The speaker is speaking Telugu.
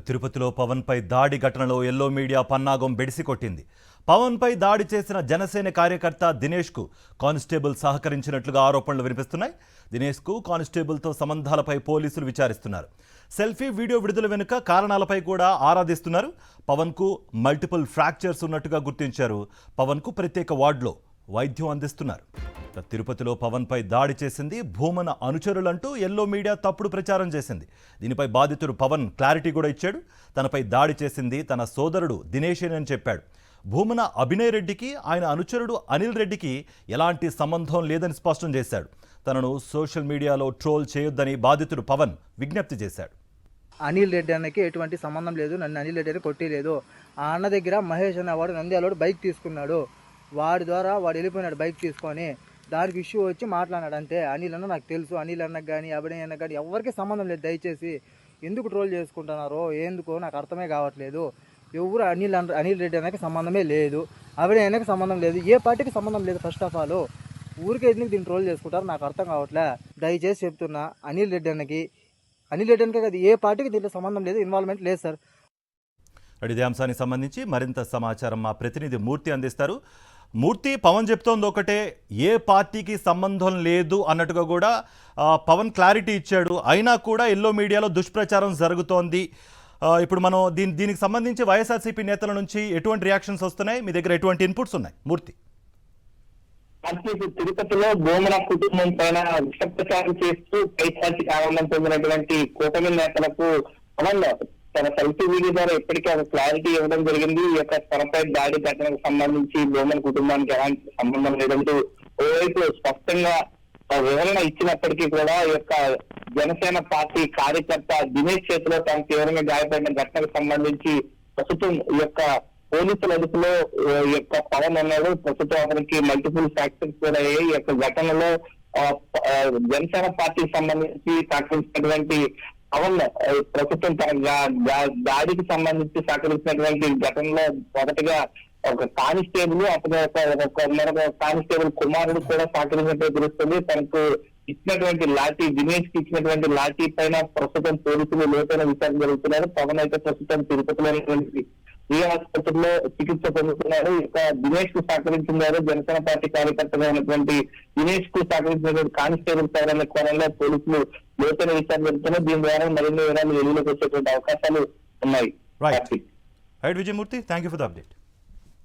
తిరుపతిలో పవన్ పై దాడి ఘటనలో ఎల్లో మీడియా పన్నాగం బెడిసికొట్టింది. పవన్ పై దాడి చేసిన జనసేన కార్యకర్త దినేష్ కు కానిస్టేబుల్ సహకరించినట్లుగా ఆరోపణలు వినిపిస్తున్నాయి. దినేష్ కు కానిస్టేబుల్ తో సంబంధాలపై పోలీసులు విచారిస్తున్నారు. సెల్ఫీ వీడియో విడుదల వెనుక కారణాలపై కూడా ఆరాధిస్తున్నారు. పవన్ కు మల్టిపుల్ ఫ్రాక్చర్స్ ఉన్నట్టుగా గుర్తించారు. పవన్ కు ప్రత్యేక వార్డులో వైద్యం అందిస్తున్నారు. తిరుపతిలో పవన్ పై దాడి చేసింది భూమన అనుచరులంటూ ఎల్లో మీడియా తప్పుడు ప్రచారం చేసింది. దీనిపై బాధితుడు పవన్ క్లారిటీ కూడా ఇచ్చాడు. తనపై దాడి చేసింది తన సోదరుడు దినేషేనని చెప్పాడు. భూమన అభినయ్ రెడ్డికి ఆయన అనుచరుడు అనిల్ రెడ్డికి ఎలాంటి సంబంధం లేదని స్పష్టం చేశాడు. తనను సోషల్ మీడియాలో ట్రోల్ చేయొద్దని బాధితుడు పవన్ విజ్ఞప్తి చేశాడు. అనిల్ రెడ్డి అన్నకి ఎటువంటి సంబంధం లేదు, నన్ను అనిల్ రెడ్డి అని కొట్టేయలేదు. ఆ అన్న దగ్గర మహేష్ అన్న వాడు నంద్యాలోడు బైక్ తీసుకున్నాడు, వాడి ద్వారా వాడు వెళ్ళిపోయినాడు బైక్ తీసుకొని. దానికి ఇష్యూ వచ్చి మాట్లాడాడు అంతే. అనిల్ అన్న నాకు తెలుసు, అనిల్ అన్నకు కానీ అభినయ్ అన్నకు కానీ ఎవరికి సంబంధం లేదు. దయచేసి ఎందుకు ట్రోల్ చేసుకుంటున్నారో ఎందుకో నాకు అర్థమే కావట్లేదు. ఎవరు అనిల్ రెడ్డి అన్నకి సంబంధమే లేదు, అభినయ్ అన్నకి సంబంధం లేదు, ఏ పార్టీకి సంబంధం లేదు. ఫస్ట్ ఆఫ్ ఆల్ ఊరికే ఎందుకు దీన్ని ట్రోల్ చేసుకుంటారు నాకు అర్థం కావట్లే. దయచేసి చెప్తున్నా, అనిల్ రెడ్డి అన్నకి కదా ఏ పార్టీకి దీంట్లో సంబంధం లేదు, ఇన్వాల్వ్మెంట్ లేదు సార్. ఇదే అంశానికి సంబంధించి మరింత సమాచారం మా ప్రతినిధి మూర్తి అందిస్తారు. మూర్తి, పవన్ చెప్తోంది ఒకటే, ఏ పార్టీకి సంబంధం లేదు అన్నట్టుగా కూడా పవన్ క్లారిటీ ఇచ్చాడు. అయినా కూడా ఎల్లో మీడియాలో దుష్ప్రచారం జరుగుతోంది. ఇప్పుడు మనం దీనికి సంబంధించి వైఎస్ఆర్సీపీ నేతల నుంచి ఎటువంటి రియాక్షన్స్ వస్తున్నాయి? మీ దగ్గర ఎటువంటి ఇన్పుట్స్ ఉన్నాయి మూర్తి? తిరుపతిలో భూమన కుటుంబం పైన విషప్రచారం చేస్తూ పైచార్చికి ఆనందం పొందినటువంటి కూటమి నేతలకు పవన్ తన సెల్ఫీ వీడియో ద్వారా ఇప్పటికీ ఒక క్లారిటీ ఇవ్వడం జరిగింది. ఈ యొక్క తనపై దాడి ఘటనకు సంబంధించి భూమన కుటుంబానికి ఎలాంటి సంబంధం లేదంటూ ఓవైపు స్పష్టంగా వివరణ ఇచ్చినప్పటికీ కూడా ఈ యొక్క జనసేన పార్టీ కార్యకర్త దినేష్ చేతిలో తాను తీవ్రంగా గాయపడిన ఘటనకు సంబంధించి ప్రస్తుతం ఈ యొక్క పోలీసుల అదుపులో ఈ యొక్క పవన్ ఉన్నాడు. ప్రస్తుతం అతనికి మల్టిపుల్ ఫ్రాక్చర్స్ కూడా అయ్యాయి. ఈ యొక్క ఘటనలో జనసేన పార్టీకి సంబంధించి సహకరించినటువంటి పవన్ ప్రస్తుతం దాడికి సంబంధించి సహకరించినటువంటి ఘటనలో మొదటగా ఒక కానిస్టేబుల్ అతను మరొక కానిస్టేబుల్ కుమారుడు కూడా సహకరించినట్టు తెలుస్తుంది. తనకు ఇచ్చినటువంటి లాఠీ, దినేష్ కి ఇచ్చినటువంటి లాఠీ పైన ప్రస్తుతం పోలీసులు లోతైన విచారణ జరుగుతున్నారు. పవన్ అయితే ప్రస్తుతం తిరుపతిలోని ఈ ఆసుపత్రిలో చికిత్స పొందుతున్నారు. ఇక దినేష్ కు సహకరించినారు జనసేన పార్టీ కార్యకర్తగా ఉన్నటువంటి దినేష్ కు సహకరించినటువంటి కానిస్టేబుల్ సవరణ కోణంలో పోలీసులు లోతైన విచారణ జరుగుతున్నారు. దీని ద్వారా మరిన్ని వివరాలు వెలుగులోకి వచ్చేటువంటి అవకాశాలు ఉన్నాయి. Right Vijayamurthy, thank you for the update.